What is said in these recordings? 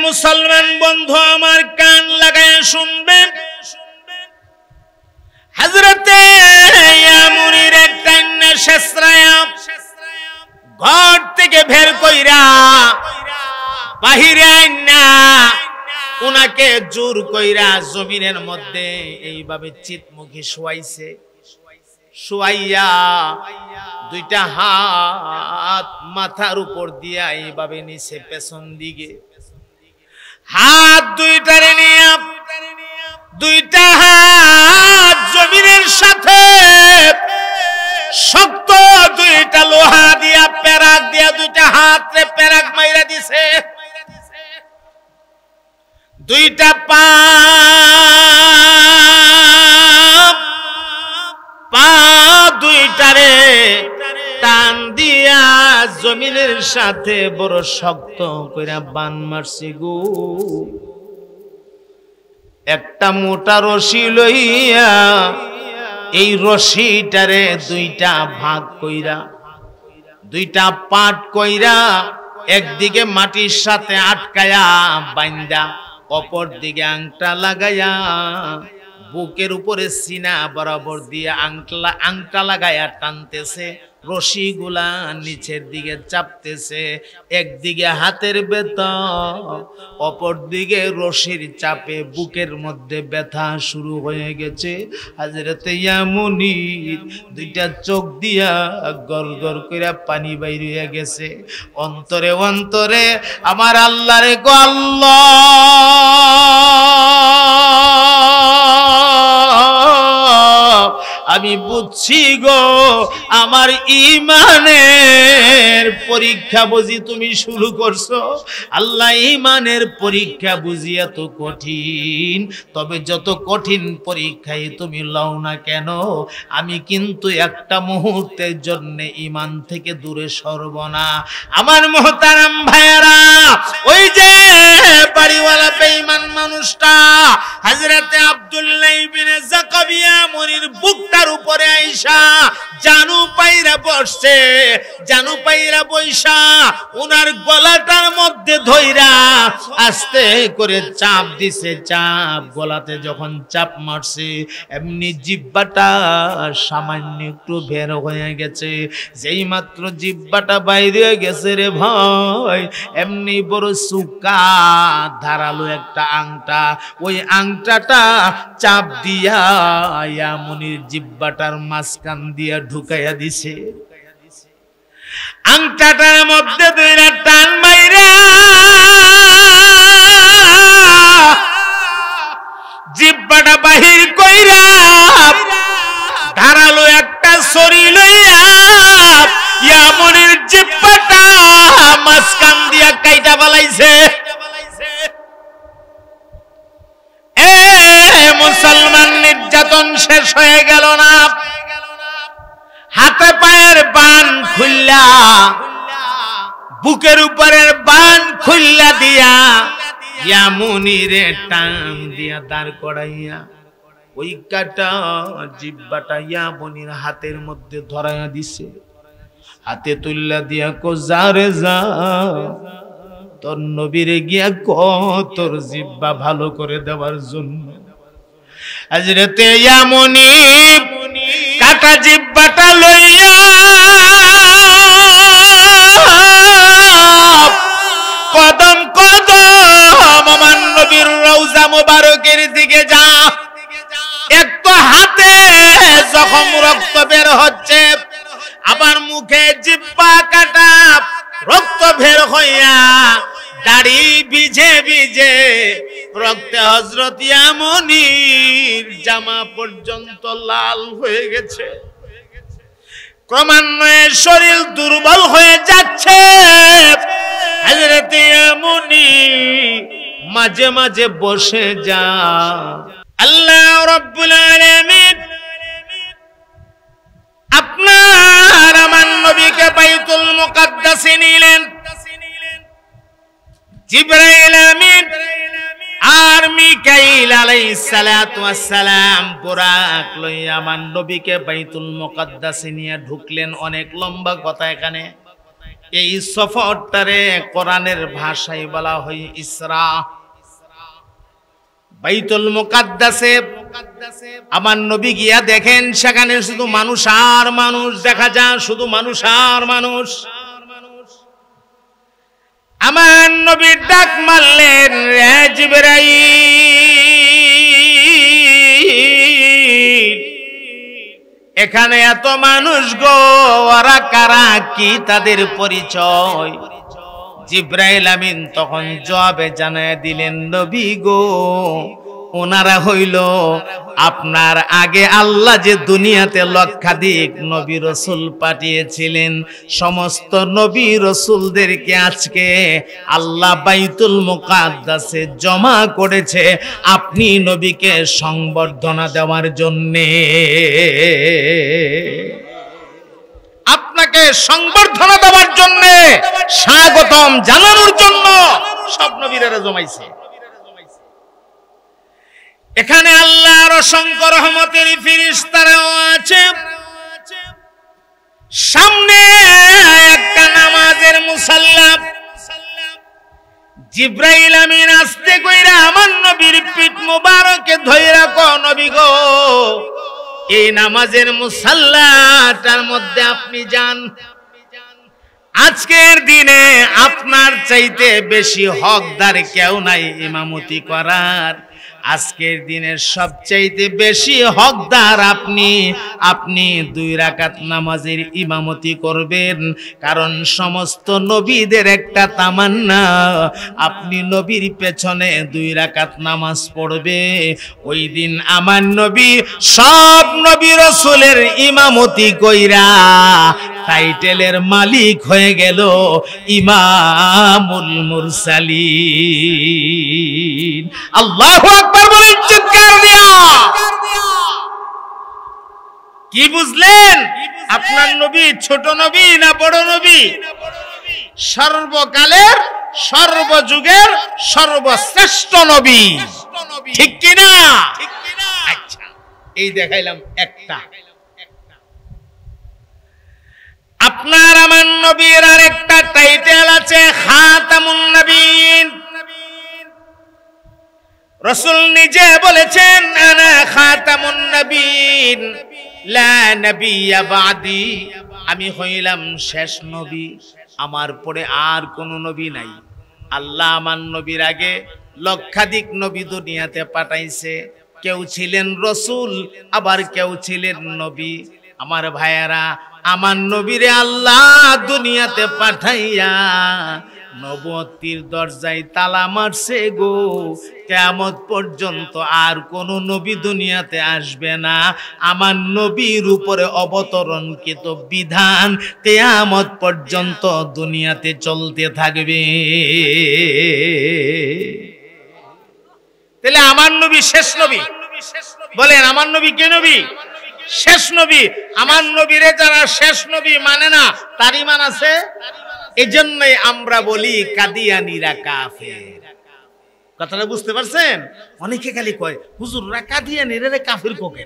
মুসলমান বন্ধু আমার কান লাগায় শুনবেন, হযরতে ইয়ামুনির একটা শেষরায়া ঘর থেকে বের কইরা বাহিরে আইনা উনাকে জোর কইরা জমিনের মধ্যে এইভাবে চিতমুখী শোয়াইছে। শোয়াইয়া দুইটা হাত মাথার উপর দিয়া এইভাবে নিচে পেছন দিকে, হাত দুইটারে নিয়ে দুইটা হাত জমিনের সাথে শক্ত দুইটা লোহা দিয়া পেরাক দিয়া দুইটা হাতে পেরাক মাইরা দিছে। দুইটা পা দুইটারে টান দিয়া জমিনের সাথে বড় শক্ত কইরা বান মারছে গো। একটা মোটা রশি লইয়া এই রশিটারে দুইটা ভাগ কইরা দুইটা পাট কইরা একদিকে মাটির সাথে আটকায়া বাইন্দা অপর দিকে আংটা লাগায়া বুকের উপরে সিনা বরাবর দিয়ে আংটা লাগায়া টানতেছে। রশিগুলা নিচের দিকে চাপতেছে, একদিকে হাতের ব্যথা অপর দিকে রশির চাপে বুকের মধ্যে ব্যথা শুরু হয়ে গেছে। হযরতে ইয়ামুনির দুইটা চোখ দিয়া গড়গড় কইরা পানি বাইর হয়ে গেছে। অন্তরে অন্তরে আমার আল্লাহ রে গো আল্লাহ, আমি বুঝছি গো আমার ঈমানের পরীক্ষা বুঝি তুমি শুরু করছো। আল্লাহ, ঈমানের পরীক্ষা বুঝি এত কঠিন, তবে যত কঠিন পরীক্ষাই তুমি লও না কেন আমি কিন্তু একটা মুহূর্তের জন্য ঈমান থেকে দূরে সরব না। আমার মুহতারাম ভাইয়েরা, ওই যে বাড়িওয়ালা বেঈমান মানুষটা হযরতে আব্দুল্লাহ ইবনে যাকাবিয়া মনির বুকটার উপরে আইসা জানু পাইরা বসছে। জানু পাইরা বইসা উনার গলাটার মধ্যে ধইরা আস্তে করে চাপ দিছে। চাপ গলাতে যখন চাপ মারছে এমনি জিহ্বাটা সামান্য একটু বের হয়ে গেছে। যেই মাত্র জিহ্বাটা বাইরে হয়ে গেছে রে ভাই, এমনি বড় সুকা ধারালো একটা আংটা, ওই আংটাটা চাপ দিয়া ইয়ামুনির জিহ্বাটার মাঝখান দিয়া ঢুকাইয়া দিছে। আংটাটার মধ্যে দুইটা টান মাইরা জিহ্বাটা বাহির কইরা ধারালো একটা ছুরি লইয়া ইয়ামুনির জিহ্বাটা মাঝখান দিয়া কাইটা ফেলাইছে। মুসলমান নির্যাতন শেষ হয়ে গেল না, হাতে পায়ের বান খুললা বুকের উপরের বান খুললা দিয়া ইয়ামুনিরে টান দিয়া দাঁড় করাইয়া ওই কাটা জিহ্বাটা ইয়ামুনির হাতের মধ্যে ধরাইয়া দিছে। হাতে তুল্লা দিয়া কো যা রে যা, তোর নবীরে গিয়া ক তোর জিহ্বা ভালো করে দেওয়ার জন্য। হযরতে ইয়ামুনি কাটা জিহ্বাটা লইয়া কদম কদম আমার নবীর রওজা মোবারকের দিকে যা। এক তো হাতে জখম রক্ত বের হচ্ছে, আবার মুখে জিহ্বা কাটা রক্ত বের হইয়া দাড়ি ভিজে ভিজে রক্তে হযরত ইয়ামুনির জামা পর্যন্ত লাল হয়ে গেছে। ক্রমান্বয়ে শরীর দুর্বল হয়ে যাচ্ছে। হযরত ইয়ামুনি মাঝে মাঝে বসে যা। আল্লাহ রাব্বুল আলামিন আপনার আমার নবীকে বাইতুল মুকাদ্দাসে নিলেন। জিবরাইল আমিন আর মিকাইল আলাইহিস সালাতু ওয়াস সালাম বুরাক লইয়া আমার নবীকে বাইতুল মুকাদ্দাসে নিয়ে ঢুকলেন। অনেক লম্বা কথা এখানে, এই সফরটারে কোরআনের ভাষায় বলা হয় ইসরা। বাইতুল মুকাদ্দাসে আমার নবী গিয়া দেখেন সেখানে শুধু মানুষ আর মানুষ দেখা যায়, শুধু মানুষ আর মানুষ। আমার নবী ডাক মারলেন, রে জিবরাইল, এখানে এত মানুষ গো, ওরা কারা, কি তাদের পরিচয়? জিবরাইল আমিন তখন জবাবে জানায় দিলেন, নবী গো, ওনারা হইল আপনার আগে আল্লাহ যে দুনিয়াতে লক্ষাধিক নবী রসুল পাঠিয়েছিলেন, সমস্ত নবী রসুলদেরকে আজকে আল্লাহ বাইতুল মুকাদ্দাসে জমা করেছে আপনি নবীকে সংবর্ধনা দেওয়ার জন্যে, আপনাকে সংবর্ধনা দেওয়ার জন্য, স্বাগতম জানানোর জন্য সব নবীরা জমাইছে। এখানে আল্লাহর অসংখ্য রহমতের ফেরেশতারাও আছে। সামনে একটা নামাজের মুসাল্লা, জিবরাইল আমিন আস্তে কইরা আমার নবীর পিঠ মুবারকে ধইরা কও, নবী গো, এই নামাজের মুসাল্লাটার মধ্যে আপনি যান। আজকের দিনে আপনার চাইতে বেশি হকদার কেউ নাই ইমামতি করার। আজকের দিনের সবচাইতে বেশি হকদার আপনি। আপনি 2 রাকাত নামাজের ইমামতি করবেন, কারণ সমস্ত নবীদের একটা তামান্না, আপনি নবীর পেছনে 2 রাকাত নামাজ পড়বে। ওই দিন আমার নবী সব নবী রাসূলের ইমামতি কইরা টাইটেলের মালিক হয়ে গেল ইমামুল মুরসালিন। আল্লাহু আকবার বলেন চিৎকার দিয়া। কি বুঝলেন? আপনার নবী ছোট নবী না বড় নবী? সর্বকালের সর্বযুগের সর্বশ্রেষ্ঠ নবী, ঠিক কি না? আচ্ছা, এই দেখাইলাম একটা। আপনার আমার নবীর আরেকটা টাইটেল আছে, খাতামুন নবীন। রাসূল নিজে বলেছেন, আনা খাতামুন নবীন লা নবিয়্যা বাদি, আমি হইলাম শেষ নবী, আমার পরে আর কোন নবী নাই। আল্লাহ আমার নবীর আগে লক্ষাধিক নবী দুনিয়াতে পাঠাইছে, কেউ ছিলেন রাসূল, আবার কেউ ছিলেন নবী। আমার ভাইয়ারা, আমার নবীরে আল্লাহ দুনিয়াতে পাঠাইয়া নবুয়তির দরজায় তালা মারছে গো। কিয়ামত পর্যন্ত আর কোন নবী দুনিয়াতে আসবে না। আমার নবীর উপরে অবতরণকৃত বিধান কিয়ামত পর্যন্ত দুনিয়াতে চলতে থাকবে। তাহলে আমার নবী শেষ নবী। বলেন, আমার নবী কে নবী? শেষ নবী। আমার নবীরে যারা শেষ নবী মানে না, তার ঈমান আছে। এজন্যই আমরা বলি কাদিয়ানীরা কাফের। কথাটা বুঝতে পারছেন? অনেকে খালি কয়, হুজুররা কাদিয়ানীরা কাফের কোকে,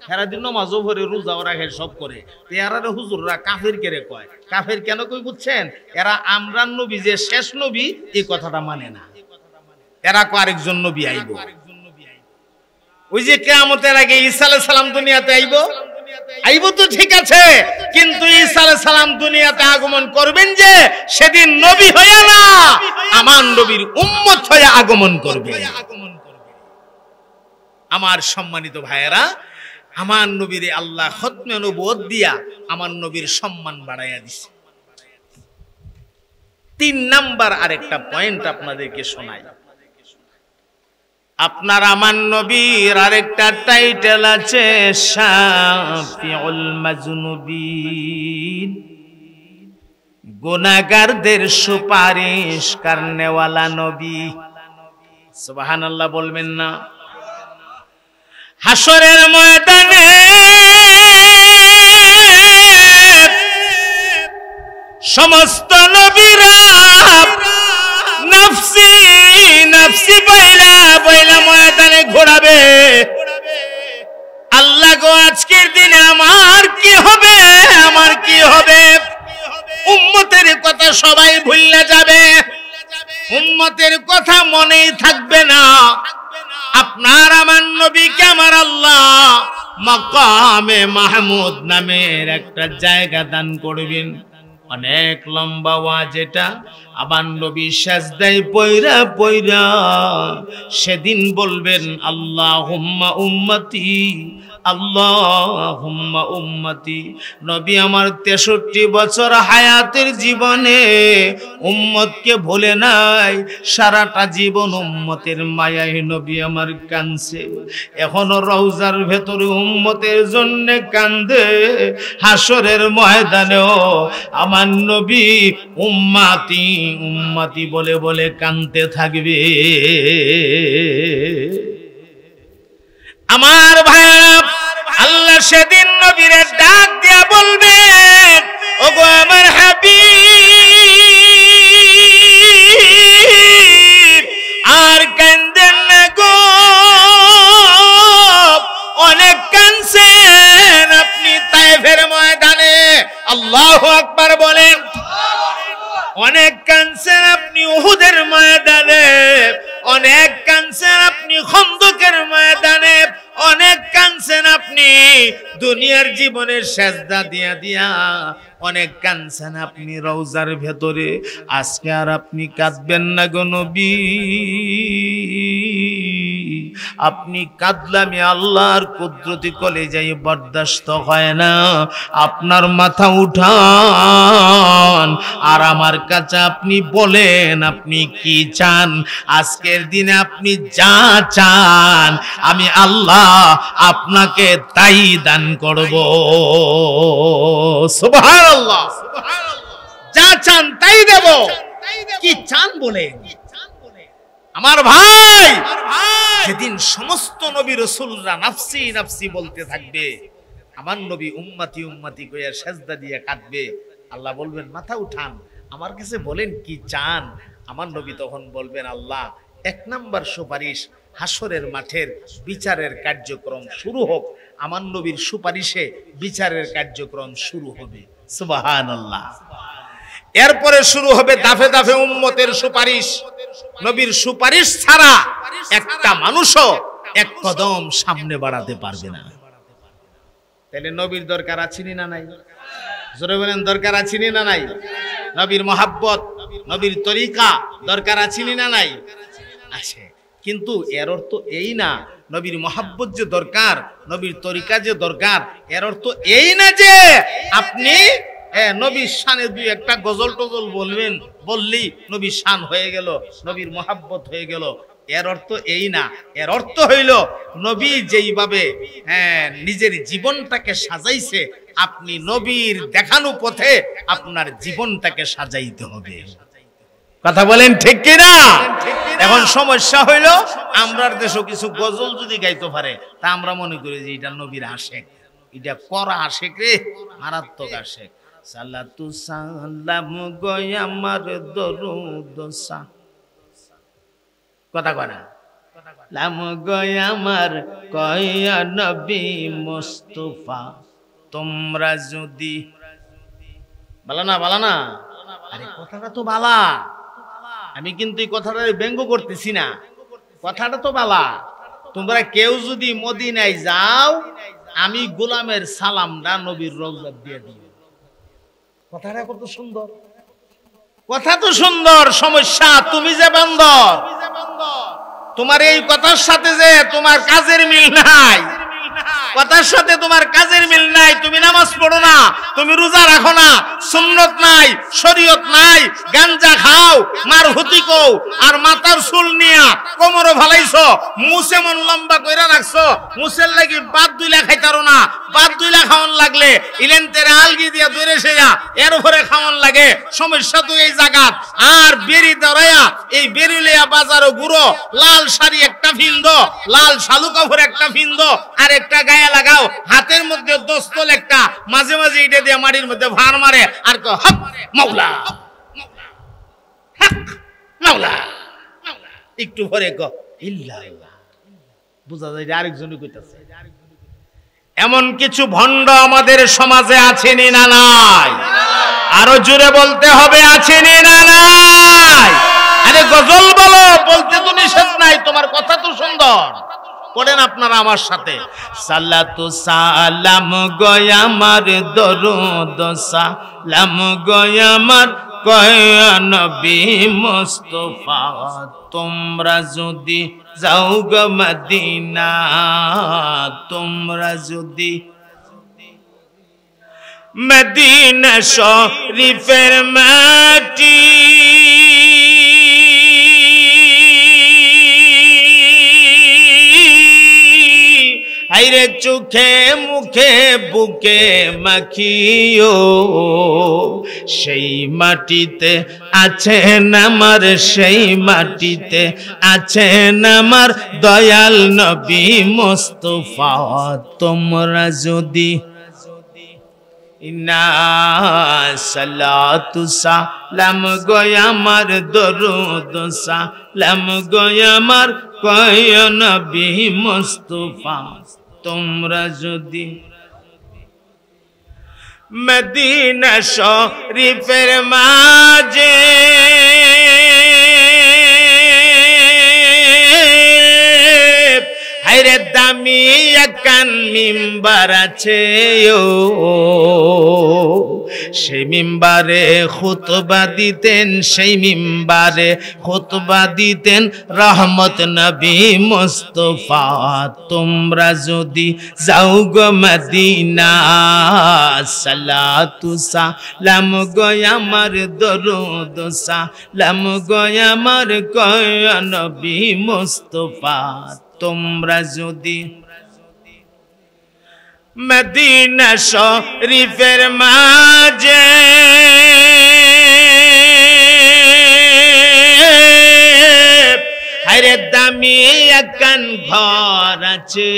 সারা দিন নামাজও পড়ে, রোজাও রাখে, সব করে, এরা হুজুররা কাফের কেরে কয়। কাফের কেন কই বুঝছেন? এরা আমরা নবী যে শেষ নবী এই কথাটা মানে না। এরা কো আরেকজন নবী আইব। ওই যে কিয়ামতের আগে ঈসা আলাইহিস সালাম দুনিয়াতে আইব তো ঠিক আছে, কিন্তু ঈসা আলাইহিস সালাম দুনিয়াতে আগমন করবেন যে সেদিন নবী হইয়া না, আমার নবীর উম্মত হয়ে আগমন করবে। আমার সম্মানিত ভাইয়েরা, আমার নবীরে আল্লাহ খতমে নবুয়ত দিয়া আমার নবীর সম্মান বাড়াইয়া দিছে। 3 নাম্বার আরেকটা পয়েন্ট আপনাদেরকে শোনাই। আপনার আমার নবীর আরেকটা টাইটেল আছে, শাফিউল মাজনুবিন, গুনাহগারদের সুপারিশ করনেওয়ালা নবী। সুবহানাল্লাহ বলবেন না? হাসরের ময়দানে সমস্ত নবীরা নফসি নফসি বইলা বইলা ময়দানে ঘোরাবে। আল্লাহ গো, আজকের দিনে আমার কি হবে, আমার কি হবে? উম্মতের কথা সবাই ভুলে যাবে, উম্মতের কথা মনেই থাকবে না। আপনার আমার নবীকে আমার আল্লাহ মাকামে মাহমুদ নামের একটা জায়গা দান করবেন। অনেক লম্বা ওয়াজ এটা। আমার নবী সাজদায় পয়রা পয়রা সেদিন বলবেন আল্লাহুম্মা উম্মতি, আল্লাহুম্মা উম্মতি। নবী আমার 63 বছর হায়াতের জীবনে উম্মতকে ভুলে নাই, সারাটা জীবন উম্মতের মায়ায় নবী আমার কাঁদছে। এখনো রওজার ভেতরে উম্মতের জন্য কান্দে, হাসরের ময়দানেও আমার নবী উম্মতি উম্মতি বলে বলে কাঁদতে থাকবে। আমার ভাইরা, আল্লাহ সেদিন নবীর ডাক দিয়া বলবে, ওগো আমার হাবিব আর কাঁদেন না গো, অনেক কাঁদছেন আপনি তায়েফের ময়দানে। আল্লাহু আকবার বলেন। অনেক কাঁদছেন আপনি উহুদের ময়দানে, অনেক কাঁদছেন আপনি খন্দকের ময়দানে, অনেক কাঁদছেন আপনি দুনিয়ার জীবনের সেজদা দিয়া দিয়া, অনেক কাঁদছেন আপনি রওজার ভেতরে। আজকে আর আপনি কাঁদবেন না গো নবী, আপনি কাঁদলে আমি আল্লাহর কুদরতি কলেজায় বরদাস্ত হয় না। আপনার মাথা উঠান আর আমার কাছে আপনি বলেন আপনি কি চান। আজকের দিনে আপনি যা চান আমি আল্লাহ আপনাকে তাই দান করব। সুবহানাল্লাহ। যা চান তাই দেব। কি চান বলেন আমার ভাই। সেদিন সমস্ত নবী রাসূলরা নাফসি নাফসি বলতে থাকবে, আমার নবী উম্মতি উম্মতি কইয়া সেজদা দিয়ে কাঁদবে। আল্লাহ বলবেন মাথা উঠান, আমার কাছে বলেন কি চান। আমার নবী তখন বলবেন আল্লাহ 1 নাম্বার সুপারিশ, হাসরের মাঠের বিচারের কার্যক্রম শুরু হোক। আমার নবীর সুপারিশে বিচারের কার্যক্রম শুরু হবে। সুবহানাল্লাহ। এরপরে শুরু হবে দাফে দাফে উম্মতের সুপারিশ। নবীর সুপারিশ ছাড়া একটা মানুষও এক কদম সামনে বাড়াতে পারবে না। তাহলে নবীর দরকার আছে না নাই? জোরে বলেন দরকার আছে না নাই? নবীর মহাব্বত, নবীর তরিকা দরকার আছে না নাই? আছে। কিন্তু এর অর্থ এই না নবীর মহাব্বত যে দরকার, নবীর তরিকা যে দরকার, এর অর্থ এই না যে আপনি নবীর শানে দুই একটা গজল টজল বলবেন, বললেই নবীর শান হয়ে গেল, নবীর মহাব্বত হয়ে গেল। এর অর্থ এই না। এর অর্থ হইল নবী যেইভাবে নিজের জীবনটাকে সাজাইছে, আপনি নবীর দেখানো পথে আপনার জীবনটাকে সাজাইতে হবে। কথা বলেন ঠিক কিনা? এখন সমস্যা হইল আমরার দেশও কিছু গজল যদি গাইতে পারে তা আমরা মনে করি যে এটা নবীর আশেক, এটা করা আশেক রে, মারাত্মক আশেক। সালাতু সালাম গয় আমার দরুদ সা, কথা কয় না, লাম গয় আমার কয়া নবী মুস্তাফা। তোমরা যদি বলা না বলা না, আরে কথাটা তো বালা, আমি কিন্তু এই কথাটা ব্যঙ্গ করতেছি না, কথাটা তো বালা। তোমরা কেউ যদি মদিনায় যাও, আমি গোলামের সালামটা নবীর রওজা দিয়ে দিই। কথাটা কত সুন্দর, কথা তো সুন্দর। সমস্যা তুমি যে বান্দর, তোমার এই কথার সাথে যে তোমার কাজের মিল নাই, কথার সাথে তোমার কাজের মিল নাই। তুমি নামাজ পড়ো না, তুমি রোজা রাখো না, সুন্নত নাই, শরীয়ত নাই, গাঞ্জা খাও, মারহুতি কও, আর মাথার চুল নিয়া কোমরে ভালাইছো, মুছে মন লম্বা কইরা রাখছো, মুছের লাগি বাদ দুইলা খাইতারো না। বাদ দুইলা খাওয়ান লাগলে ইলেনতেরে আলগি দিয়া দূরে সেরা এর উপরে খাওয়ান লাগে। সমস্যা তো এই জায়গাত। আর বেরি দরাইয়া এই বেরিলিয়া বাজারও ঘুরো, লাল শাড়ি একটা ফিন্দ, লাল শালু কাপড় একটা ফিন্দ, আর একটা গায়ে লাগাও, হাতের মধ্যে দোস্তল একটা, মাঝে মাঝে এটা দিয়ে মাটির মধ্যে ভার মারে আর কো হক মাওলা, হক মাওলা। একটু পরে কো ইল্লাল্লাহ, বুঝা যায় যে আরেকজনই কইতাছে। এমন কিছু ভণ্ড আমাদের সমাজে আছে না নাই? আরো জোরে বলতে হবে আছেনি না নাই? আরে গজল বলো, বলতে তো নিষেধ নাই, তোমার কথা তো সুন্দর। পড়েন আপনারা আমার সাথে, সালাতু সালাম গয় আমার দরুদ সালাম গয় আমার কয়া নবী মুস্তাফা, তোমরা যদি যাও গো মদিনা, তোমরা যদি মদিনা শরীফের মাটি আইরে চোখে মুখে বুকে মাখিও, সেই মাটিতে আছেন আমার, সেই মাটিতে আছেন আমার দয়াল নবী মুস্তাফা, তোমরা যদি ইন্না সালাতু সালাম গয় আমার দরুদ সালাম গয় আমার কয় নবী মুস্তাফা, তোমরা যদি মদিনা শরীফের মাঝে হায়রে দামি একখান মিম্বার আছে, সেই মিম্বারে খুতবা দিতেন, সেই মিম্বারে খুতবা দিতেন রহমত নবী মুস্তাফা, তোমরা যদি যাও গো মদিনা, সালাতু সালাম গয় আমার দরুদ সালাম গয় আমার কয় নবী মুস্তাফা, তোমরা যদি মদিনা শরীফের মাঝে হায়রে দামি একখান ঘর আছে,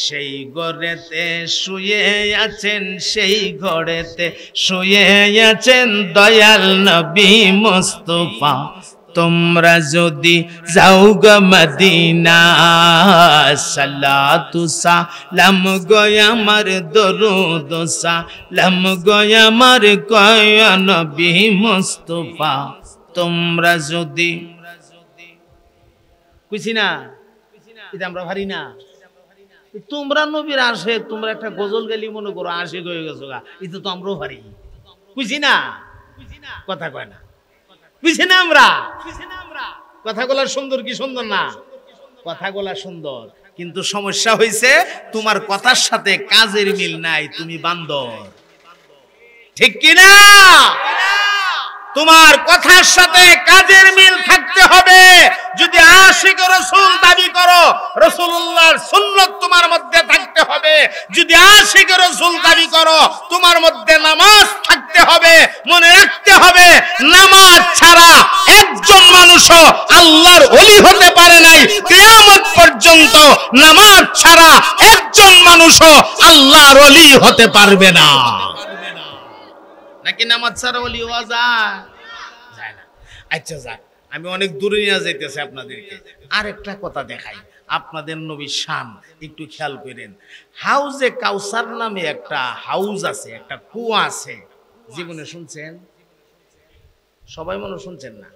সেই ঘরেতে শুয়ে আছেন, সেই ঘরেতে শুয়ে আছেন দয়াল নবী মুস্তাফা, তোমরা যদি যাও গো মদিনা, সালাতু সালাম গয় আমার দরুদ সালাম গয় আমার কয় নবী মুস্তাফা, তোমরা যদি বুঝি না, এটা আমরা ভারি না, তোমরা নবীর আশিক, তোমরা একটা গজল গালি মনে করো আশিক হয়ে গেছো গা, এটা তো আমরাও ভারি, বুঝি না, কথা কয় না, বুঝি না আমরা, কথাগুলা সুন্দর কি সুন্দর না? কথাগুলা সুন্দর, কিন্তু সমস্যা হয়েছে তোমার কথার সাথে কাজের মিল নাই, তুমি বান্দর, ঠিক কিনা? তোমার কথার সাথে কাজের মিল থাকতে হবে। যদি আশিক রাসূল দাবি করো, রাসূলুল্লাহর সুন্নাত তোমার মধ্যে থাকতে হবে। যদি আশিক রাসূল দাবি করো, তোমার মধ্যে নামাজ থাকতে হবে। মনে রাখতে হবে, নামাজ ছাড়া একজন মানুষও আল্লাহর ওলি হতে পারে নাই। কিয়ামত পর্যন্ত নামাজ ছাড়া একজন মানুষও আল্লাহর ওলি হতে পারবে না। নাকি নামাজ ছাড়া ওলি হওয়া যায় না? আচ্ছা যাক, আমি অনেক দূরে নিয়ে যাইতেছি আপনাদেরকে। আর একটা কথা দেখাই, আপনাদের নবীর শান একটু খেয়াল করেন। হাউজে কাউসার নামে একটা হাউজ আছে, একটা কুয়া আছে, জীবনে শুনছেন? সবাই মনে শুনছেন না?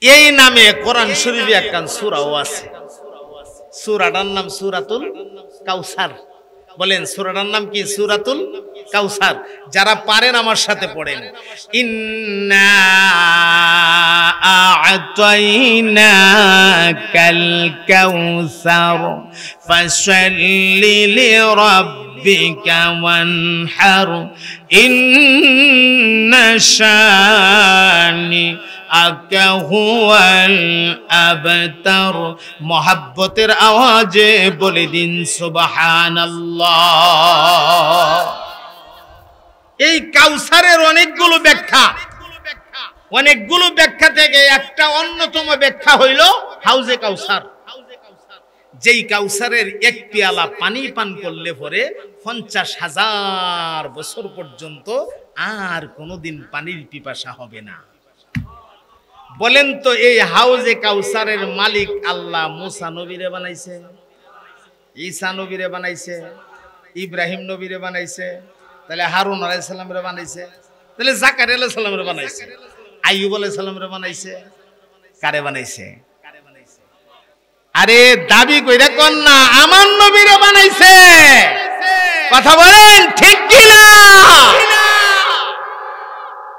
এই নামে কোরআন শরীফে একটা সূরাও আছে। সূরাটার নাম সূরাতুল কাউসার। বলেন সূরাটার নাম কি? সূরাতুল কাউসার। যারা পারেন আমার সাথে পড়েন, ইন্না আ'তাইনাকাল কাউসার ফাসাল্লি লিরাব্বিকা ওয়ানহার ইন্না শানি আকাহুয়াল আবতার। মোহাব্বতের আওয়াজে বলে দিন সুবহানাল্লাহ। এই কাউসারের অনেকগুলো ব্যাখ্যা থেকে একটা অন্যতম ব্যাখ্যা হইল হাউজে কাউসার। যেই কাউসারের এক পেয়ালা পানি পান করলে পরে 50,000 বছর পর্যন্ত আর কোনোদিন পানির পিপাসা হবে না। বলেন তো, এই হাউজে কাউসারের মালিক আল্লাহ মুসা নবীরে বানাইছে, ঈসা নবীরে বানাইছে, ইব্রাহিম নবীরে বানাইছে, তাহলে হারুন আলাইহিস সালামরে বানাইছে, তাহলে জাকারিয়া আলাইহিস সালামরে বানাইছে, আইয়ুব আলাইহিস সালামরে বানাইছে, কারে বানাইছে? আরে দাবি কইরা কোন না আমার নবীরে বানাইছে। কথা বলেন ঠিক কি না?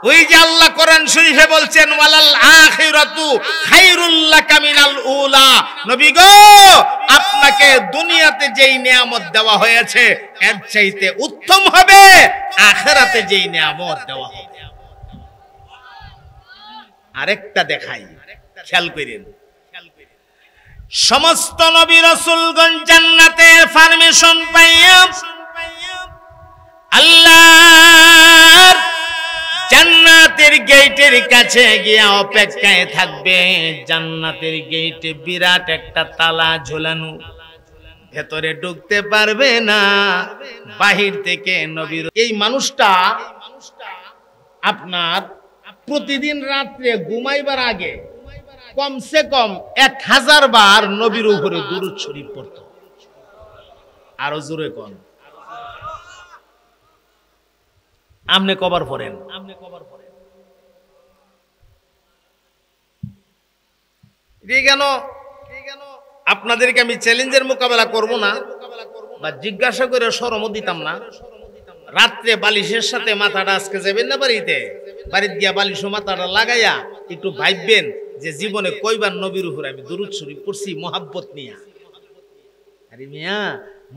ওই যে আল্লাহ কোরআন শরীফে বলছেন ওয়ালাল আখিরাতু খায়রুল লাকা মিনাল উলা, নবী গো আপনাকে দুনিয়াতে যেই নিয়ামত দেওয়া হয়েছে এর চাইতে উত্তম হবে আখিরাতে যেই নিয়ামত দেওয়া হবে। আরেকটা দেখাই, খেয়াল করেন, সমস্ত নবী রাসূলগণ জান্নাতের পারমিশন পাইয়া আল্লাহর জান্নাতের গেটের কাছে গিয়া অপেক্ষায় থাকবে। জান্নাতের গেটে বিরাট একটা তালা ঝোলানো, ভেতরে ঢুকতে পারবে না, বাহির থেকে নবীর। এই মানুষটা আপনার প্রতিদিন রাত্রে ঘুমাইবার আগে কমসে কম 1000 বার নবীর উপরে দুরূদ শরীফ পড়ত। আরো জোরে কোন, আমনে কবার পড়েন? কেন আপনাদেরকে আমি চ্যালেঞ্জের মোকাবেলা করব না বা জিজ্ঞাসা করে শরমও দিতাম না। রাত্রে বালিশের সাথে মাথাটা আজকে যাবেন না বাড়িতে, বাড়িতে গিয়া বালিশও মাথাটা লাগাইয়া একটু ভাববেন যে জীবনে কয়বার নবীর উপরে আমি দুরূদ শরীফ পড়ছি মোহাব্বত নিয়া। আরে মিয়া,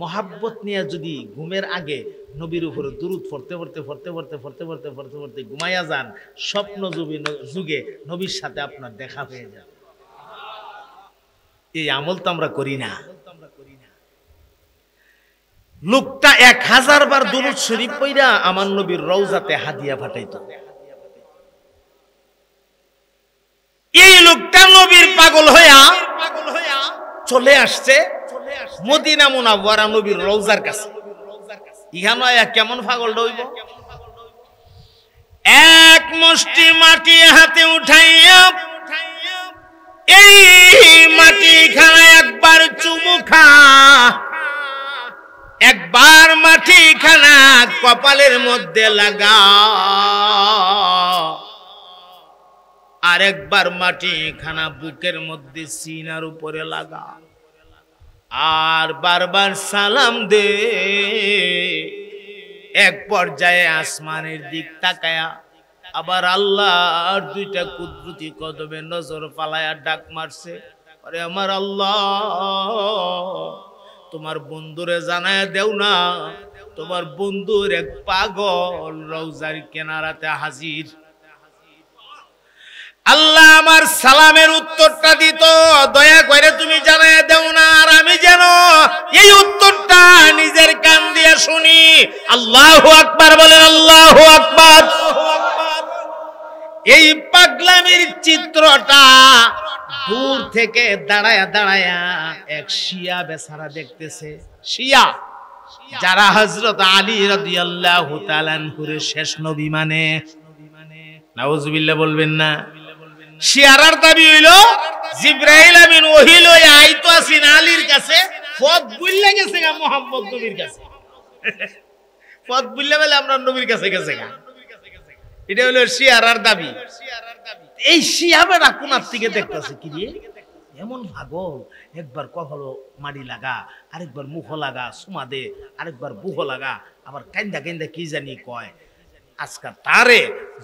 মোহাব্বত নিয়া যদি ঘুমের আগে নবীর উপরে দুরূদ পড়তে পড়তে পড়তে পড়তে পড়তে পড়তে পড়তে পড়তে ঘুমাইয়া যান, স্বপ্ন যুগে নবীর সাথে আপনার দেখা হয়ে যাবে। এই আমল তো আমরা করি না। লোকটা 1000 বার দুরূদ শরীফ পড়া আমার নবীর রওজাতে হাদিয়া পাঠাইতো। এই লোকটা নবীর পাগল হইয়া চলে আসছে মদিনা মুনাওয়ারা নবীর রওজার কাছে। ইহানো কেমন পাগল হইব? এক মুষ্টি মাটি হাতে উঠাইয়া এই মাটি খানা একবার চুমু খা, একবার মাটি খানা কপালের মধ্যে লাগা, আর একবার মাটি খানা বুকের মধ্যে সিনার উপরে লাগা, আর বারবার সালাম দে। এক পর্যায়ে আসমানের দিক তাকায়া আবার আল্লাহর দুইটা কুদরতি কদমে নজর ফালায়া ডাক মারছে, আরে আমার আল্লাহ তোমার বন্ধুরে জানায়া দেও না, তোমার বন্ধুর এক পাগল রওজার কিনারাতে হাজির। আল্লাহ আমার সালামের উত্তরটা দিত, দয়া করে তুমি জানায়া দেও না, আর আমি যেন এই উত্তরটা নিজের কান দিয়ে শুনি। আল্লাহু আকবার বলেন, আল্লাহু আকবার। এই পাগলামির চিত্রটা দূর থেকে দাঁড়ায়া দাঁড়ায়া এক শিয়া বেচারা দেখতেছে। শিয়া যারা হযরত আলী রাদিয়াল্লাহু তাআলা আনহুর শেষ নবী মানে, নাউজুবিল্লাহ বলবেন না। শিয়ারার দাবি হইল জিবরাইল আমিন ওহী লইয়া আইতো আছেন আলীর কাছে, পথ ভুইলা গেছে গা মুহাম্মদ নবীর কাছে। পথ ভুইলা বলে আমরা নবীর কাছে গেছে গা, এটা হলো শিয়ারার দাবি। এই শিয়া বেড়া কোনার থেকে দেখতেছে কি রে এমন পাগল, একবার কপালো মাড়ি লাগা, আরেকবার মুখ লাগা সুমা দে, আরেকবার বুহ লাগা, আবার কান্দা কান্দা কি জানি কয়। আজকাল তারে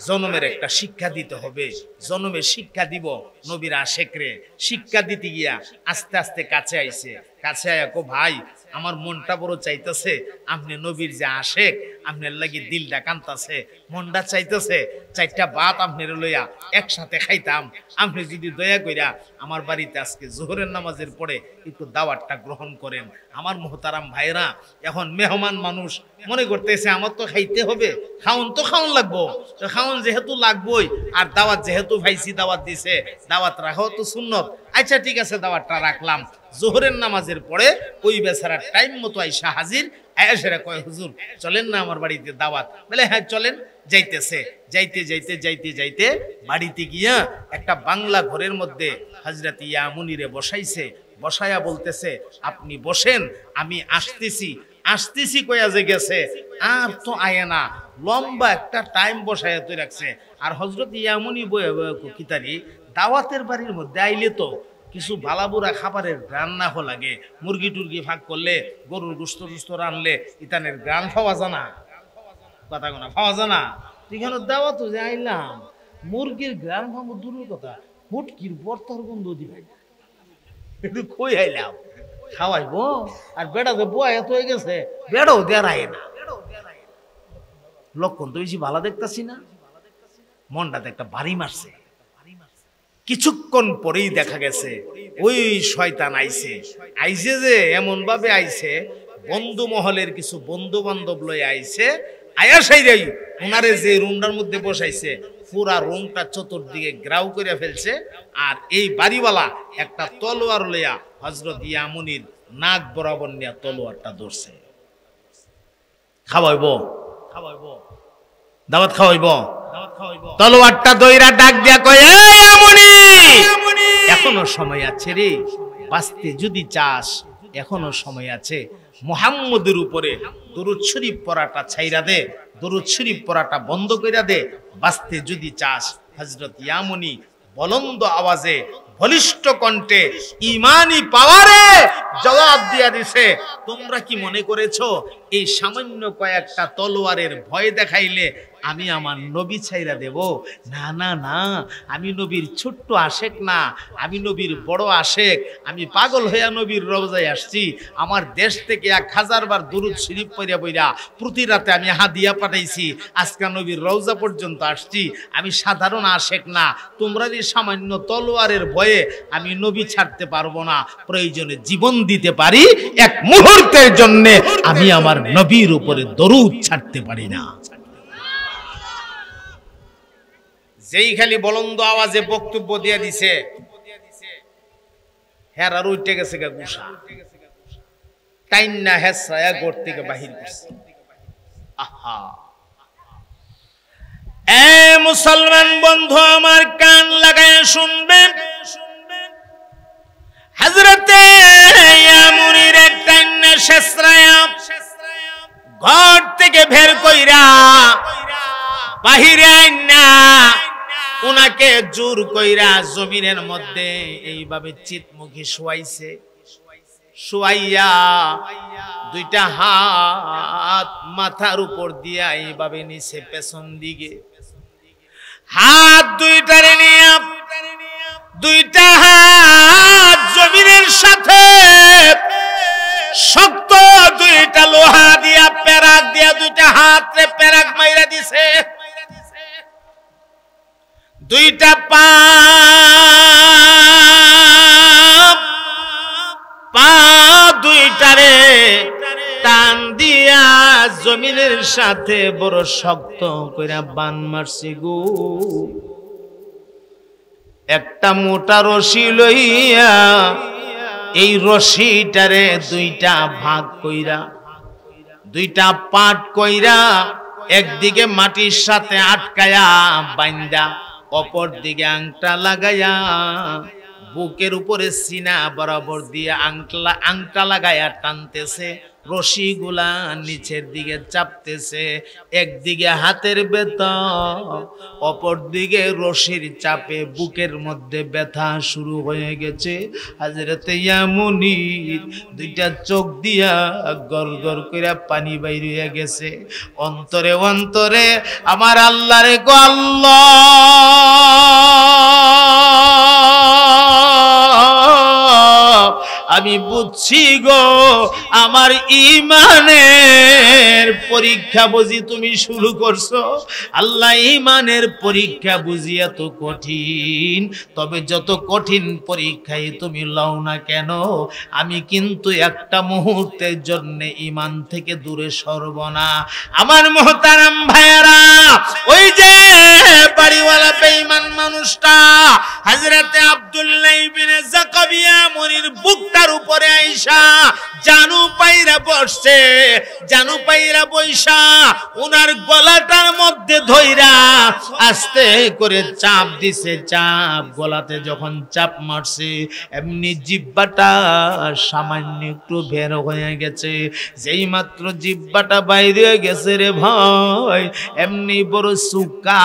জনমের একটা শিক্ষা দিতে হবে, জনমে শিক্ষা দিব। নবীর আশেকরে শিক্ষা দিতে গিয়া আস্তে আস্তে কাছে আইছে। কাছে আয়া কো ভাই আমার মনটা বড় চাইতেছে, আপনি নবীর যে আশেক, আপনার লাগি দিলটা কান্তাছে, মনটা চাইতেছে 4টা ভাত আপনার লইয়া একসাথে খাইতাম। আপনি যদি দয়া কইরা আমার বাড়িতে আজকে জোহরের নামাজের পরে একটু দাওয়াতটা গ্রহণ করেন। আমার মোহতারাম ভাইরা এখন মেহমান মানুষ মনে করতেছে আমার তো খাইতে হবে, খাওন তো খাওন লাগবো, তো খাওন যেহেতু লাগবোই, আর দাওয়াত যেহেতু ভাইসি দাওয়াত দিছে, দাওয়াত রাখাও তো সুন্নত। আচ্ছা ঠিক আছে, দাওয়াতটা রাখলাম। জোহরের নামাজের পরে ওই বেচারা টাইম মতো আইসা হাজির। আয়েশারা কয় হুজুর চলেন না আমার বাড়িতে দাওয়াত, বলে হ্যাঁ চলেন। যাইতেছে, যাইতে যাইতে যাইতে যাইতে বাড়িতে গিয়া একটা বাংলা ঘরের মধ্যে হযরত ইয়ামুনিরে বসাইছে। বসায়া বলতেছে আপনি বসেন, আমি আসতেছি, আসতেছি কইয়া যে গেছে, আর তো আয় না, লম্বা একটা টাইম বসায় তুই রাখছে। আর হযরত ইয়ামুনি বয়ে কিতারি দাওয়াতের বাড়ির মধ্যে আইলে তো কিছু বালাবুরা খাবারের গ্রান না হো লাগে, মুরগি টুরগি ফাঁক করলে, গরুর গুস্ত টুস্ত রানলে ইতানের গ্রান পাওয়া জানা, কথা কোনা পাওয়া জানা। এখানে দাওয়াত যে আইলাম, মুরগির গ্রান পাবো দূরের কথা, হুটকির বর্তর গন্ধ দিবে, একটু কই আইলাম খাওয়াইবো। আর বেড়া যে বয়া এত হয়ে গেছে, বেড়াও দেড়ায় না, লক্ষণ তো বেশি ভালো দেখতাছি না, মনটাতে একটা বাড়ি মারছে। কিছুক্ষণ পরেই দেখা গেছে ওই শয়তান আইছে, আইছে যে এমন ভাবে আইছে, বন্ধু মহলের কিছু বন্ধু বান্ধব লয়ে আইছে, আয়াসাই যাই ওনারে যে রুমটার মধ্যে বসাইছে পুরা রুমটা চতুর্দিকে গ্রাউ করে ফেলছে। আর এই বাড়িওয়ালা একটা তলোয়ার লইয়া হযরত ইয়ামুনির নাক বরাবর নিয়ে তলোয়ারটা ধরছে। খাওয়াইবো, দাওয়াত খাওয়াইবো, তলোয়ারটা দইরা ডাক দিয়া কয়, এই ইয়ামুনি, এখনো সময় আছে রে, বাঁচতে যদি চাস এখনো সময় আছে। মুহাম্মদের উপরে দরুদ শরীফ পড়াটা ছাইরা দে, দরুদ শরীফ পড়াটা বন্ধ কইরা দে, বাঁচতে যদি চাস। হযরত ইয়ামুনি বলন্দ আওয়াজে বলিষ্ঠ কণ্ঠে ইমানি পাওয়ারে জবাব দিয়া দিছে, তোমরা কি মনে করেছো এই সামান্য কয়েকটা তলোয়ারের ভয় দেখাইলে আমি আমার নবী ছাইরা দেব? না না না, আমি নবীর ছোট্ট আশেক না, আমি নবীর বড় আশেক। আমি পাগল হইয়া নবীর রওজায় আসছি। আমার দেশ থেকে 1000 বার দুরূদ শরীফ পড়িয়া পড়িয়া প্রতি রাতে আমি হাদিয়া পাঠাইছি, আজকে নবীর রওজা পর্যন্ত আসছি। আমি সাধারণ আশেক না, তোমরা এই সামান্য তলোয়ারের ভয়ে আমি নবী ছাড়তে পারবো না। প্রয়োজনে জীবন দিতে পারি, এক মুহূর্তের জন্য আমি আমার নবীর উপরে দরুদ ছাড়তে পারি না। যেই খালি বলন্দ আওয়াজে বক্তব্য দিয়ে দিছে, হেরা উঠে গেছে গা গুসা, টাইন্না হেসরায়া গোট থেকে বাহির করছে। আহা, এ মুসলমান বন্ধু আমার, কান লাগায় শুনবেন, হযরতে ইয়ামুনির এক টাইন্না হেসরায়া ঘর থেকে বের কইরা বাহিরে আইনা উনাকে জোর কইরা জমিনের মধ্যে এইভাবে চিতমুখী শোয়াইছে। শোয়াইয়া দুইটা হাত মাথার উপর দিয়া এইভাবে নিচে পেছন দিকে, হাত দুইটারে নিয়ে দুইটা হাত জমিনের সাথে শক্ত দুইটা লোহা দিয়া পেরাক দিয়া দুইটা হাতে পেরাক মাইরা দিছে। দুইটা পা দুইটারে টান দিয়া জমিনের সাথে বড় শক্ত কইরা বান মারছে গো। একটা মোটা রশি লইয়া এই রশিটারে দুইটা ভাগ কইরা, দুইটা পাট কইরা, একদিকে মাটির সাথে আটকায়া বাইন্দা, অপর দিকে আংটা লাগাইয়া বুকের উপরে সিনা বরাবর দিয়ে আংটা লাগাইয়া টানতেছে। রশিগুলা নিচের দিকে চাপতেছে, একদিকে হাতের ব্যথা, অপর দিকে রশির চাপে বুকের মধ্যে ব্যথা শুরু হয়ে গেছে। হযরতে ইয়ামুনির দুইটা চোখ দিয়া গড়গড় কইরা পানি বাইর হয়ে গেছে। অন্তরে অন্তরে আমার আল্লাহরে গো আল্লাহ, আমি বুঝছি গো আমার ইমানের পরীক্ষা বুঝি তুমি শুরু করছো। আল্লাহ, ইমানের পরীক্ষা বুঝি এত কঠিন, তবে যত কঠিন পরীক্ষায় তুমি লও না কেন, আমি কিন্তু একটা মুহূর্তের জন্য ইমান থেকে দূরে সরব না। আমার মুহতারাম ভাইয়েরা, ওই যে বাড়িওয়ালা বেঈমান মানুষটা হযরতে আব্দুল্লাহ ইবনে যাকাবিয়া মনির বুকটার উপরে আইসা জানু পাইরা বসছে, জানু পাইরা বইসা উনার গলাটার মধ্যে ধইরা আস্তে করে চাপ দিছে। চাপ গলাতে যখন চাপ মারছে এমনি জিহ্বাটা সামান্য একটু বের হয়ে গেছে। যেই মাত্র জিহ্বাটা বাইরে গেছে রে ভাই, এমনি বড় সুকা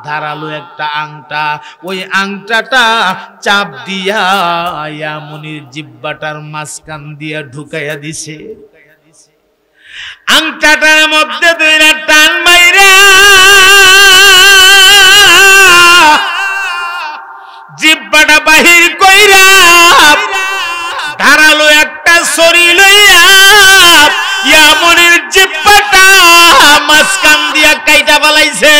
ধারালো একটা আংটা, ওই আংটাটা চাপ দিয়া ইয়ামনির জিহ্বাটার মাঝখান দিয়া ঢুকাইয়া দিছে। আংটাটার মধ্যে দুইটা টান মাইরা জিহ্বাটা বাহির কইরা ধারালো একটা ছড়ি লইয়া ইয়ামনির জিহ্বাটা মাঝখান দিয়া কাইটা ফেলাইছে।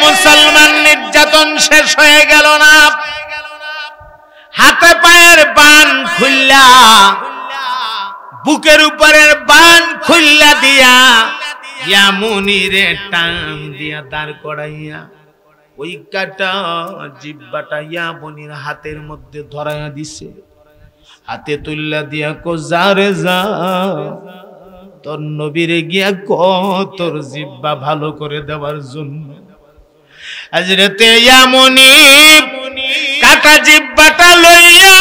মুসলমান নির্যাতন শেষ হয়ে গেল না, হাতে পায়ের বান খুললা, বুকের উপরের বান খুললা দিয়া ইয়ামনিরে টান দিয়া দাঁড় করাইয়া ওই কাটা জিহ্বাটা ইয়ামনির হাতের মধ্যে ধরাইয়া দিছে। হাতে তুল্লা দিয়া কো যারে যা, তোর নবীরে গিয়া কো তোর জিহ্বা ভালো করে দেওয়ার জন্য। হযরতে ইয়ামনি কাটা জিহ্বাটা লইয়া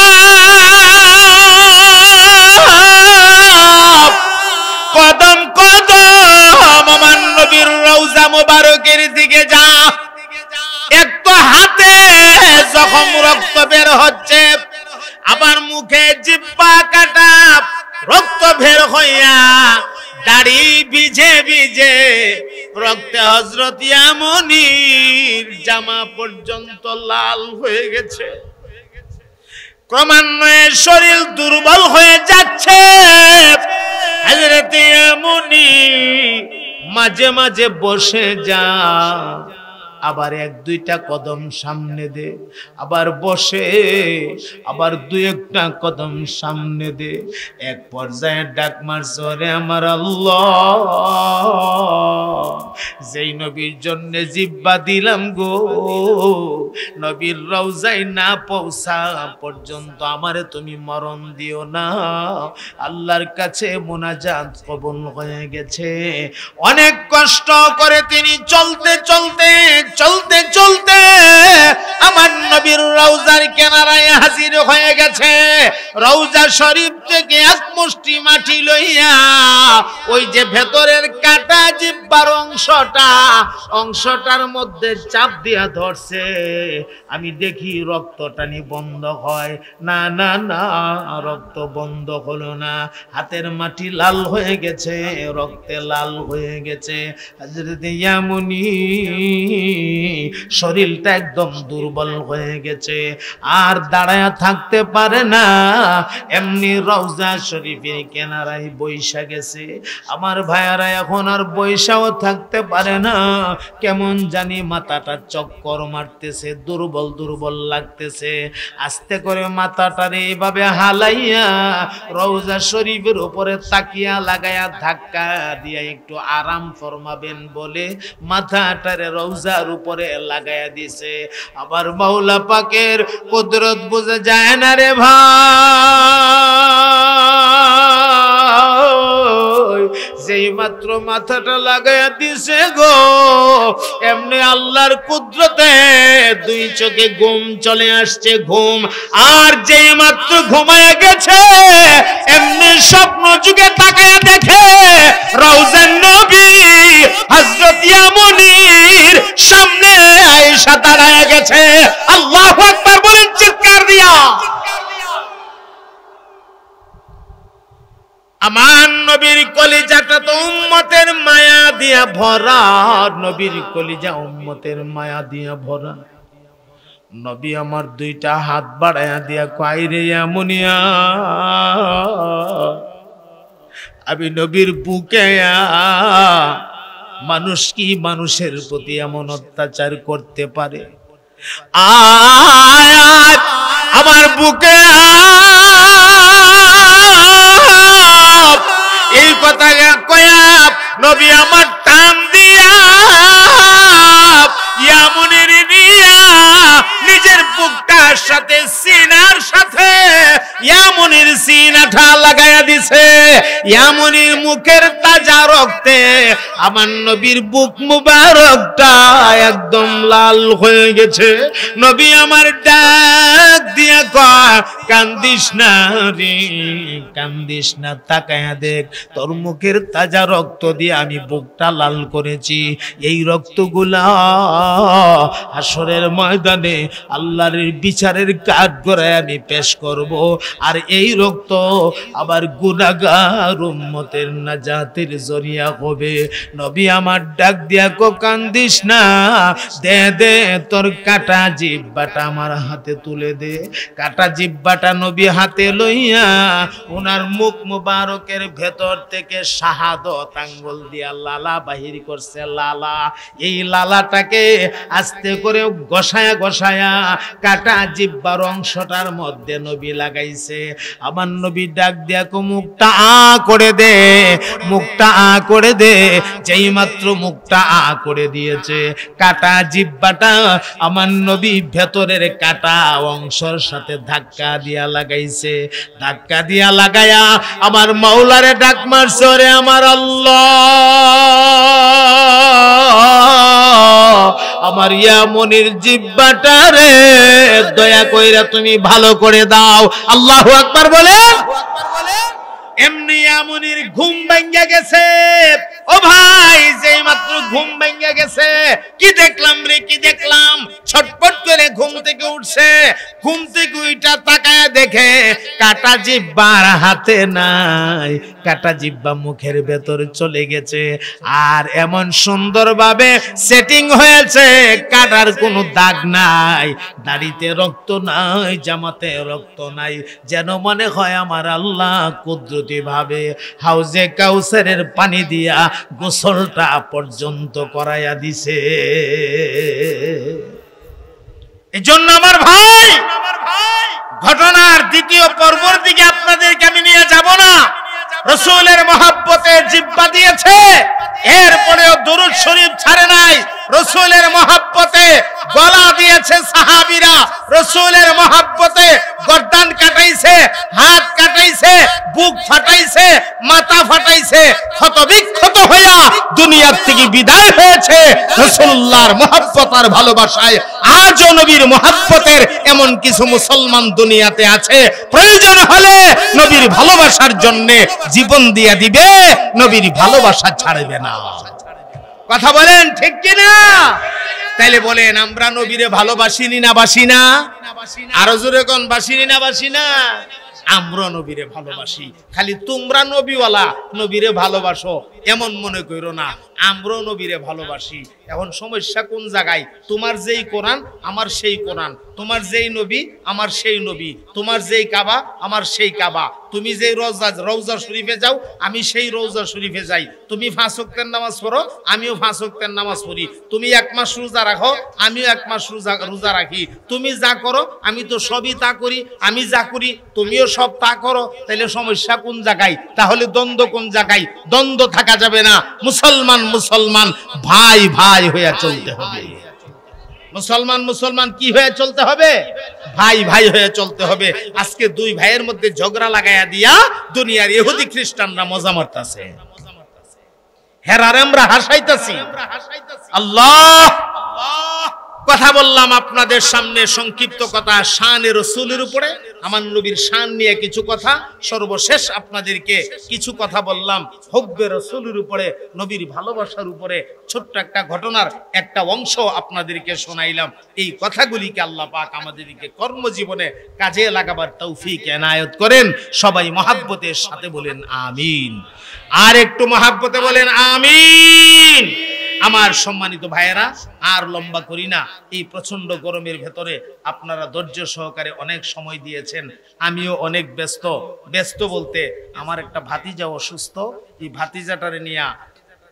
কদম কদম আমার নবীর রওজা মোবারকের দিকে যা। একটু হাতে যখন রক্ত বের হচ্ছে, আবার মুখে জিহ্বা কাটা, রক্ত বের হইয়া দাড়ি ভিজে ভিজে রক্তে হযরত ইয়ামনির জামা পর্যন্ত লাল হয়ে গেছে। ক্রমান্বয়ে শরীর দুর্বল হয়ে যাচ্ছে। হযরত ইয়ামনি মাঝে মাঝে বসে যা, আবার এক দুইটা কদম সামনে দে, আবার বসে, আবার দুই একটা কদম সামনে দে। এক পর্যায়ে ডাক মারছে, ওরে আমার আল্লাহ, যেই নবীর জন্য জিহ্বা দিলাম গো, নবীর রওজায় না পৌঁছা পর্যন্ত আমারে তুমি মরণ দিও না। আল্লাহর কাছে মুনাজাত কবুল হয়ে গেছে। অনেক কষ্ট করে তিনি চলতে চলতে চলতে চলতে আমার নবীর রওজার কিনারায় হাজির হয়ে গেছে। রওজা শরীফ থেকে এক মুষ্টি মাটি লইয়া ওই যে ভেতরের কাটা জিহ্বার অংশটার মধ্যে চাপ দিয়া ধরছে। আমি দেখি রক্তটানি বন্ধ হয় না, না না, রক্ত বন্ধ হলো না। হাতের মাটি লাল হয়ে গেছে, রক্তে লাল হয়ে গেছে। হযরত ইয়ামনি শরীরটা একদম দুর্বল হয়ে গেছে, আর দাঁড়ায়া থাকতে পারে না, এমনি রওজা শরীফের কিনারায় বৈশা গেছে। আমার ভাইয়ারা এখন আর বৈশাও থাকতে পারে না, কেমন জানি মাথাটা চক্কর মারতেছে, দুর্বল দুর্বল লাগতেছে। আস্তে করে মাথাটারে এইভাবে হালাইয়া রওজা শরীফের উপরে তাকিয়া লাগায়া ধাক্কা দিয়া একটু আরাম ফরমাবেন বলে মাথাটারে রওজার উপরে লাগায়া দিছে। আবার মাওলা পাকের কুদরত বোঝা যায় না রে ভাই, যেই মাত্র মাথাটা লাগায়া দিছে গো, এমনি আল্লাহর কুদরতে দুই চোখে ঘুম চলে আসছে, ঘুম। আর যেই মাত্র ঘুমায়া গেছে, এমনি স্বপ্ন যুগে তাকায়া দেখে রওজার নবী হযরত ইয়ামনির সামনে আয়েশা দাঁড়ায়া গেছে। আল্লাহু আকবার বলেন চিৎকার দিয়া। আমার নবীর কলিজাটা তো উম্মতের মায়া দিয়া ভরা, নবীর কলিজা উম্মতের মায়া দিয়া ভরা। নবী আমার দুইটা হাত বাড়ায়া দিয়া কয়, রে ইয়ামনিয়া, আমি নবীর বুকে মানুষ কি মানুষের প্রতি এমন অত্যাচার করতে পারে? আমার বুকে এই কথা কয়া নবী আমার টান দিয়া কার সাথে সিনার সাথে ইয়ামনির সিনাটা লাগায়া দিছে ইয়ামনির মুখের তাজা রক্তে আমার নবীর বুক মুবারকটা একদম লাল হয়ে গেছে নবী আমার ডাক দিয়া কয় কান্দিস না রে কান্দিস না তাকায়া দেখ তোর মুখের তাজা রক্ত দিয়ে আমি বুকটা লাল করেছি এই রক্তগুলা হাসরের ময়দানে আল্লাহর বিচারের কাঠগড়ায় আমি পেশ করব আর এই রক্ত আবার গুনাহগার উম্মতের নাজাতের জরিয়া হবে নবী আমার ডাক দিয়া কো কান্দিস না দে দে তোর কাটা জিহ্বাটা আমার হাতে তুলে দে কাটা জিহ্বাটা নবী হাতে লইয়া ওনার মুখ মুবারকের ভেতর থেকে শাহাদত আঙ্গুল দিয়া লালা বাহির করছে লালা এই লালাটাকে আস্তে করে গসায়া গসায়া কাটা জিহ্বার অংশটার মধ্যে নবী লাগাইছে আমার নবী ডাক দিয়া কো মুখটা আ করে দে মুখটা আ করে দে যেই মাত্র মুখটা আ করে দিয়েছে কাটা জিহ্বাটা আমার নবী ভেতরের কাটা অংশের সাথে ধাক্কা দিয়া লাগাইছে ধাক্কা দিয়া লাগায়া আমার মাওলারে ডাক মারছে রে আমার আল্লাহ আমার ইয়ামনির জিহ্বাটা রে দয়া কইরা তুমি ভালো করে দাও আল্লাহু আকবার বলেন এমনি ইয়ামনির ঘুম ভাঙ্গা গেছে ও ভাই যেই মাত্র ঘুম ভাঙ্গা গেছে কি দেখলাম রে কি দেখলাম ছটপট করে ঘুম থেকে উঠছে ঘুম থেকে উইটা তাকায় দেখে কাটা জিহ্বার হাতে নাই কাটা জিহ্বা মুখের ভেতরে চলে গেছে আর এমন সুন্দরভাবে সেটিং হয়েছে কাটার কোনো দাগ নাই দাড়িতে রক্ত নাই জামাতে রক্ত নাই যেন মনে হয় আমার আল্লাহ কুদরতি ভাবে হাউজে কাউসারের পানি দিয়া গোসলটা পর্যন্ত করাইয়া দিছে এজন্য আমার ভাই ঘটনার দ্বিতীয় পর্বর দিকে আপনাদেরকে আমি নিয়ে যাব না রাসূলের মহব্বতে জিহ্বা দিয়েছে এরপরেও দুরূদ শরীফ ছাড়ে নাই রাসূলের মহব্বতে গলা দিয়েছে সাহাবীরা রাসূলের মহব্বতে গর্দান কাটাইছে হাত কাটাইছে বুক ফাটাইছে মাথা ফাটাইছে ক্ষতবিক্ষত হইয়া দুনিয়ার থেকে বিদায় হয়েছে রাসূলুল্লাহর মহব্বত আর ভালোবাসায় আজও নবীর মহব্বতের এমন কিছু মুসলমান দুনিয়াতে আছে প্রয়োজন হলে নবীর ভালোবাসার জন্য জীবন দিয়ে দিবে নবীর ভালোবাসা ছাড়বে না কথা বলেন ঠিক কি না তাইলে বলেন আমরা নবীরে ভালোবাসিনি না বাসি না আরো জোরে কোন বাসিনি না বাসি না আমরা নবীরে ভালোবাসি খালি তোমরা নবীওয়ালা নবীরে ভালোবাসো এমন মনে করো না আমরা নবীরে ভালোবাসি এখন সমস্যা কোন জায়গায় তোমার যেই কোরআন আমার সেই কোরআন তোমার যেই নবী আমার সেই নবী তোমার যেই কাবা আমার সেই কাবা তুমি যেই রওজা শরীফে যাও আমি সেই রওজা শরীফে যাই তুমি 5 ওয়াক্তের নামাজ পড়ো আমিও 5 ওয়াক্তের নামাজ পড়ি তুমি 1 মাস রোজা রাখো আমিও 1 মাস রোজা রাখি তুমি যা করো আমি তো সবই তা করি আমি যা করি তুমিও সব তা করো তাহলে সমস্যা কোন জায়গায় তাহলে দ্বন্দ্ব কোন জায়গায় দ্বন্দ্ব থাকা যাবে না মুসলমান মুসলমান ভাই ভাই হয়ে চলতে হবে মুসলমান মুসলমান কি হয়ে চলতে হবে ভাই ভাই হয়ে চলতে হবে আজকে দুই ভাইয়ের মধ্যে ঝগড়া লাগায়া দিয়া দুনিয়ার ইহুদি খ্রিস্টানরা মজা মারতাছে হেরারে আমরা হাসাইতাছি আল্লাহ কথা বললাম আপনাদের সামনে সংক্ষিপ্ত কথা শানে রাসূলের উপরে আমার নবীর শান নিয়ে কিছু কথা সর্বশেষ আপনাদেরকে কিছু কথা বললাম হুব্বে রাসূলের উপরে নবীর ভালোবাসার উপরে ছোট্ট একটা ঘটনার একটা অংশ আপনাদেরকে শোনাইলাম এই কথাগুলিকে আল্লাহ পাক আমাদেরকে কর্মজীবনে কাজে লাগাবার তৌফিক এনায়েত করেন সবাই মহব্বতের সাথে বলেন আমিন আর একটু মহব্বতে বলেন আমিন আমার সম্মানিত ভাইয়েরা আর লম্বা করি না এই প্রচন্ড গরমের ভেতরে আপনারা ধৈর্য সহকারে অনেক সময় দিয়েছেন আমিও অনেক ব্যস্ত বলতে আমার একটা ভাতিজা অসুস্থ এই ভাতিজাটারে নিয়ে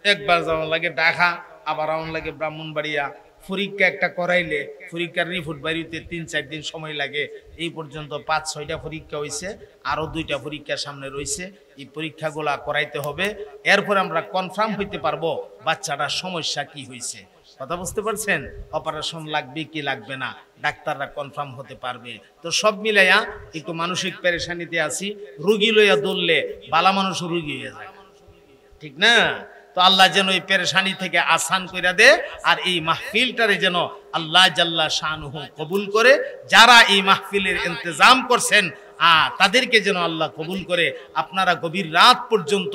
একবার যাওয়া লাগে ঢাকা আবার আমার লাগে ব্রাহ্মণবাড়িয়া পরীক্ষা একটা করাইলে পরীক্ষার রিপোর্ট বাড়িতে 3-4 দিন সময় লাগে এই পর্যন্ত 5-6টা পরীক্ষা হয়েছে আরো 2টা পরীক্ষা সামনে রয়েছে এই পরীক্ষাগুলা করাইতে হবে এরপর আমরা কনফার্ম হইতে পারবো বাচ্চাটার সমস্যা কি হয়েছে কথা বুঝতে পারছেন? অপারেশন লাগবে কি লাগবে না ডাক্তাররা কনফার্ম হতে পারবে। তো সব মিলাইয়া একটু মানসিক পেরেশানিতে আছি। রুগী লইয়া দৌড়লে বালা মানুষও রুগী হয়ে যায়, ঠিক না? তো আল্লাহ যেন এই পেরেশানি থেকে আসান কইরা দে, আর এই মাহফিলটারে যেন আল্লাহ জাল্লা শানুহু কবুল করে। যারা এই মাহফিলের ইন্তজাম করছেন তাদেরকে যেন আল্লাহ কবুল করে। আপনারা গভীর রাত পর্যন্ত